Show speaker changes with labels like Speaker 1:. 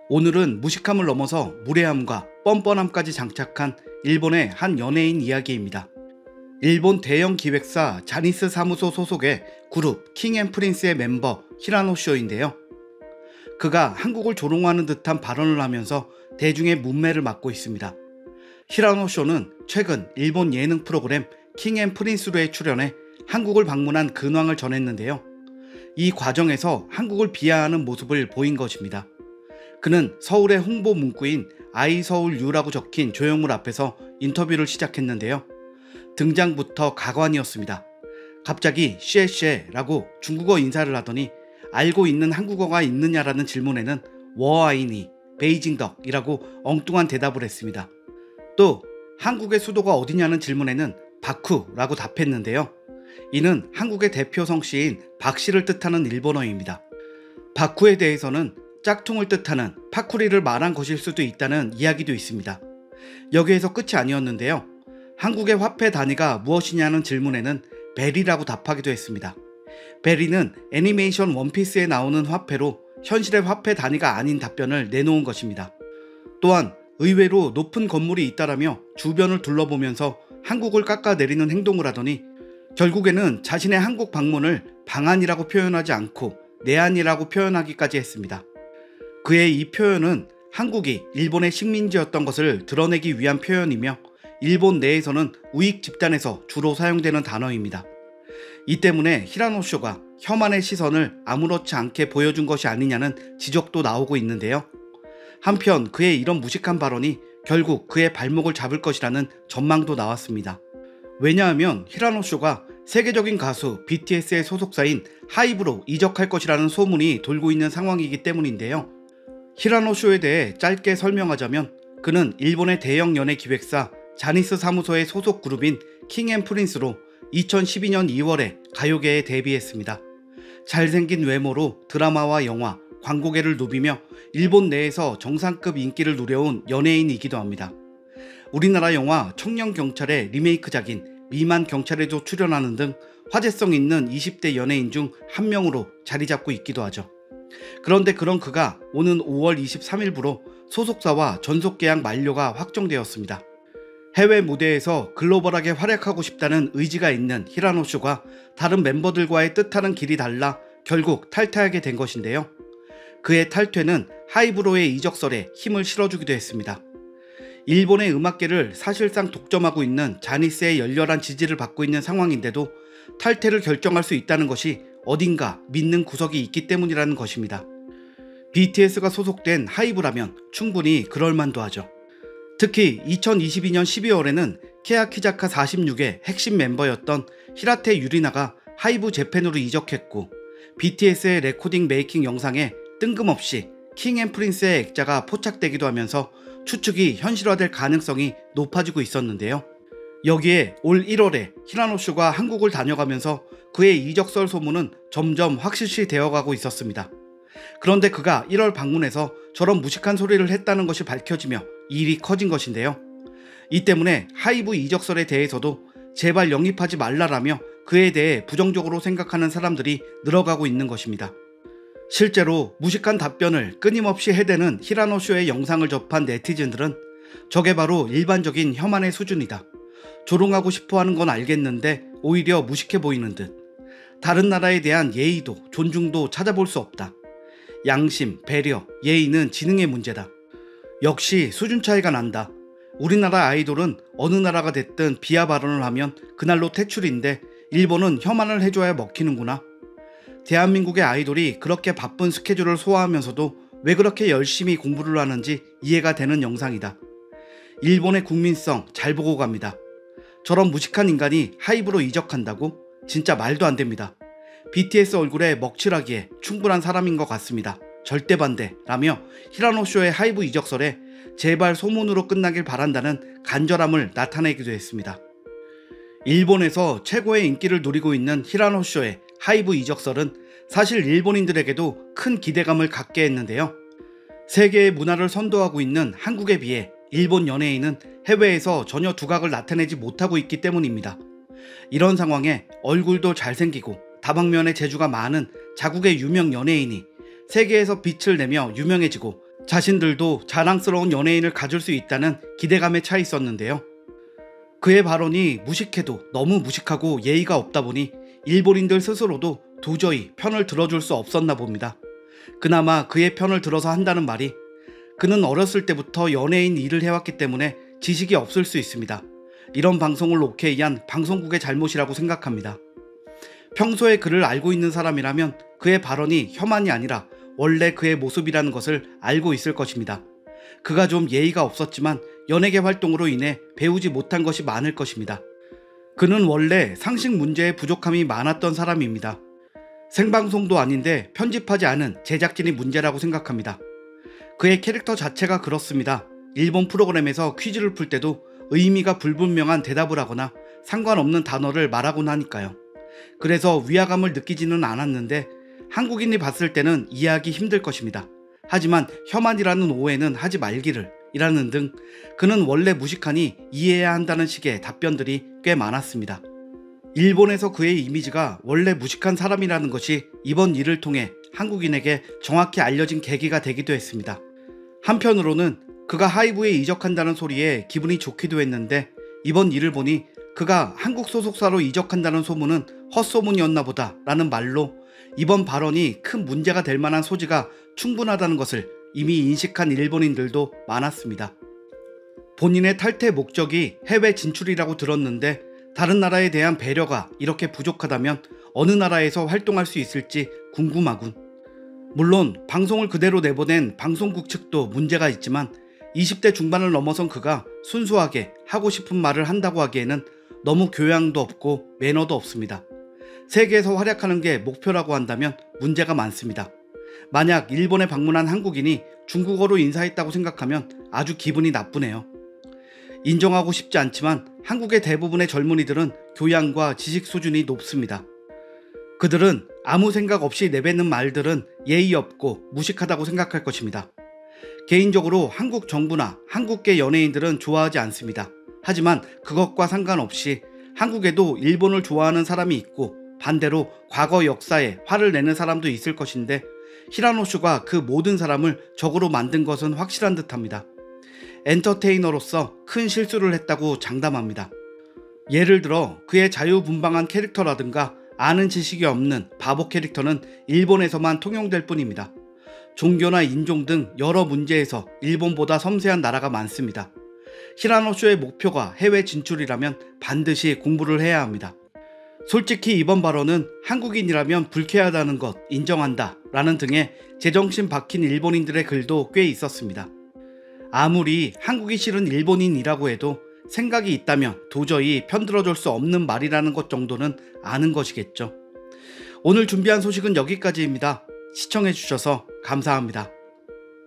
Speaker 1: 오늘은 무식함을 넘어서 무례함과 뻔뻔함까지 장착한 일본의 한 연예인 이야기입니다. 일본 대형 기획사 자니스 사무소 소속의 그룹 킹앤프린스의 멤버 히라노쇼인데요. 그가 한국을 조롱하는 듯한 발언을 하면서 대중의 문매를 맡고 있습니다. 히라노쇼는 최근 일본 예능 프로그램 킹앤프린스로에 출연해 한국을 방문한 근황을 전했는데요. 이 과정에서 한국을 비하하는 모습을 보인 것입니다. 그는 서울의 홍보 문구인 아이서울유라고 적힌 조형물 앞에서 인터뷰를 시작했는데요. 등장부터 가관이었습니다. 갑자기 쉐쉐라고 중국어 인사를 하더니 알고 있는 한국어가 있느냐라는 질문에는 워아이니, 베이징덕이라고 엉뚱한 대답을 했습니다. 또 한국의 수도가 어디냐는 질문에는 바쿠라고 답했는데요. 이는 한국의 대표 성씨인 박씨를 뜻하는 일본어입니다. 바쿠에 대해서는 짝퉁을 뜻하는 파쿠리를 말한 것일 수도 있다는 이야기도 있습니다. 여기에서 끝이 아니었는데요. 한국의 화폐 단위가 무엇이냐는 질문에는 베리라고 답하기도 했습니다. 베리는 애니메이션 원피스에 나오는 화폐로 현실의 화폐 단위가 아닌 답변을 내놓은 것입니다. 또한 의외로 높은 건물이 있다라며 주변을 둘러보면서 한국을 깎아내리는 행동을 하더니 결국에는 자신의 한국 방문을 방한이라고 표현하지 않고 내한이라고 표현하기까지 했습니다. 그의 이 표현은 한국이 일본의 식민지였던 것을 드러내기 위한 표현이며 일본 내에서는 우익 집단에서 주로 사용되는 단어입니다. 이 때문에 히라노쇼가 혐한의 시선을 아무렇지 않게 보여준 것이 아니냐는 지적도 나오고 있는데요. 한편 그의 이런 무식한 발언이 결국 그의 발목을 잡을 것이라는 전망도 나왔습니다. 왜냐하면 히라노쇼가 세계적인 가수 BTS의 소속사인 하이브로 이적할 것이라는 소문이 돌고 있는 상황이기 때문인데요. 히라노쇼에 대해 짧게 설명하자면 그는 일본의 대형 연예 기획사 자니스 사무소의 소속 그룹인 킹앤프린스로 2012년 2월에 가요계에 데뷔했습니다. 잘생긴 외모로 드라마와 영화, 광고계를 누비며 일본 내에서 정상급 인기를 누려온 연예인이기도 합니다. 우리나라 영화 청년경찰의 리메이크작인 미만 경찰에도 출연하는 등 화제성 있는 20대 연예인 중 한 명으로 자리 잡고 있기도 하죠. 그런데 그런 그가 오는 5월 23일부로 소속사와 전속계약 만료가 확정되었습니다. 해외 무대에서 글로벌하게 활약하고 싶다는 의지가 있는 히라노쇼가 다른 멤버들과의 뜻하는 길이 달라 결국 탈퇴하게 된 것인데요. 그의 탈퇴는 하이브로의 이적설에 힘을 실어주기도 했습니다. 일본의 음악계를 사실상 독점하고 있는 자니스의 열렬한 지지를 받고 있는 상황인데도 탈퇴를 결정할 수 있다는 것이 어딘가 믿는 구석이 있기 때문이라는 것입니다. BTS가 소속된 하이브라면 충분히 그럴만도 하죠. 특히 2022년 12월에는 케야키자카 46의 핵심 멤버였던 히라테 유리나가 하이브 재팬으로 이적했고 BTS의 레코딩 메이킹 영상에 뜬금없이 킹앤프린스의 액자가 포착되기도 하면서 추측이 현실화될 가능성이 높아지고 있었는데요. 여기에 올 1월에 히라노쇼가 한국을 다녀가면서 그의 이적설 소문은 점점 확실시 되어가고 있었습니다. 그런데 그가 1월 방문에서 저런 무식한 소리를 했다는 것이 밝혀지며 일이 커진 것인데요. 이 때문에 하이브 이적설에 대해서도 제발 영입하지 말라라며 그에 대해 부정적으로 생각하는 사람들이 늘어가고 있는 것입니다. 실제로 무식한 답변을 끊임없이 해대는 히라노쇼의 영상을 접한 네티즌들은 저게 바로 일반적인 혐한의 수준이다. 조롱하고 싶어하는 건 알겠는데 오히려 무식해 보이는 듯. 다른 나라에 대한 예의도 존중도 찾아볼 수 없다. 양심, 배려, 예의는 지능의 문제다. 역시 수준 차이가 난다. 우리나라 아이돌은 어느 나라가 됐든 비하 발언을 하면 그날로 퇴출인데 일본은 혐한을 해줘야 먹히는구나. 대한민국의 아이돌이 그렇게 바쁜 스케줄을 소화하면서도 왜 그렇게 열심히 공부를 하는지 이해가 되는 영상이다. 일본의 국민성 잘 보고 갑니다. 저런 무식한 인간이 하이브로 이적한다고? 진짜 말도 안 됩니다. BTS 얼굴에 먹칠하기에 충분한 사람인 것 같습니다. 절대 반대라며 히라노쇼의 하이브 이적설에 제발 소문으로 끝나길 바란다는 간절함을 나타내기도 했습니다. 일본에서 최고의 인기를 누리고 있는 히라노쇼의 하이브 이적설은 사실 일본인들에게도 큰 기대감을 갖게 했는데요. 세계의 문화를 선도하고 있는 한국에 비해 일본 연예인은 해외에서 전혀 두각을 나타내지 못하고 있기 때문입니다. 이런 상황에 얼굴도 잘생기고 다방면에 재주가 많은 자국의 유명 연예인이 세계에서 빛을 내며 유명해지고 자신들도 자랑스러운 연예인을 가질 수 있다는 기대감에 차 있었는데요. 그의 발언이 무식해도 너무 무식하고 예의가 없다 보니 일본인들 스스로도 도저히 편을 들어줄 수 없었나 봅니다. 그나마 그의 편을 들어서 한다는 말이 그는 어렸을 때부터 연예인 일을 해왔기 때문에 지식이 없을 수 있습니다. 이런 방송을 오케이한 방송국의 잘못이라고 생각합니다. 평소에 그를 알고 있는 사람이라면 그의 발언이 혐한이 아니라 원래 그의 모습이라는 것을 알고 있을 것입니다. 그가 좀 예의가 없었지만 연예계 활동으로 인해 배우지 못한 것이 많을 것입니다. 그는 원래 상식 문제에 부족함이 많았던 사람입니다. 생방송도 아닌데 편집하지 않은 제작진이 문제라고 생각합니다. 그의 캐릭터 자체가 그렇습니다. 일본 프로그램에서 퀴즈를 풀 때도 의미가 불분명한 대답을 하거나 상관없는 단어를 말하곤 하니까요. 그래서 위화감을 느끼지는 않았는데 한국인이 봤을 때는 이해하기 힘들 것입니다. 하지만 혐한이라는 오해는 하지 말기를 이라는 등 그는 원래 무식하니 이해해야 한다는 식의 답변들이 꽤 많았습니다. 일본에서 그의 이미지가 원래 무식한 사람이라는 것이 이번 일을 통해 한국인에게 정확히 알려진 계기가 되기도 했습니다. 한편으로는 그가 하이브에 이적한다는 소리에 기분이 좋기도 했는데 이번 일을 보니 그가 한국 소속사로 이적한다는 소문은 헛소문이었나 보다 라는 말로 이번 발언이 큰 문제가 될 만한 소지가 충분하다는 것을 이미 인식한 일본인들도 많았습니다. 본인의 탈퇴 목적이 해외 진출이라고 들었는데 다른 나라에 대한 배려가 이렇게 부족하다면 어느 나라에서 활동할 수 있을지 궁금하군. 물론 방송을 그대로 내보낸 방송국 측도 문제가 있지만 20대 중반을 넘어선 그가 순수하게 하고 싶은 말을 한다고 하기에는 너무 교양도 없고 매너도 없습니다. 세계에서 활약하는 게 목표라고 한다면 문제가 많습니다. 만약 일본에 방문한 한국인이 중국어로 인사했다고 생각하면 아주 기분이 나쁘네요. 인정하고 싶지 않지만 한국의 대부분의 젊은이들은 교양과 지식 수준이 높습니다. 그들은 아무 생각 없이 내뱉는 말들은 예의 없고 무식하다고 생각할 것입니다. 개인적으로 한국 정부나 한국계 연예인들은 좋아하지 않습니다. 하지만 그것과 상관없이 한국에도 일본을 좋아하는 사람이 있고 반대로 과거 역사에 화를 내는 사람도 있을 것인데 히라노슈가 그 모든 사람을 적으로 만든 것은 확실한 듯합니다. 엔터테이너로서 큰 실수를 했다고 장담합니다. 예를 들어 그의 자유분방한 캐릭터라든가 아는 지식이 없는 바보 캐릭터는 일본에서만 통용될 뿐입니다. 종교나 인종 등 여러 문제에서 일본보다 섬세한 나라가 많습니다. 히라노쇼의 목표가 해외 진출이라면 반드시 공부를 해야 합니다. 솔직히 이번 발언은 한국인이라면 불쾌하다는 것 인정한다 라는 등의 제정신 박힌 일본인들의 글도 꽤 있었습니다. 아무리 한국이 싫은 일본인이라고 해도 생각이 있다면 도저히 편들어줄 수 없는 말이라는 것 정도는 아는 것이겠죠. 오늘 준비한 소식은 여기까지입니다. 시청해주셔서 감사합니다.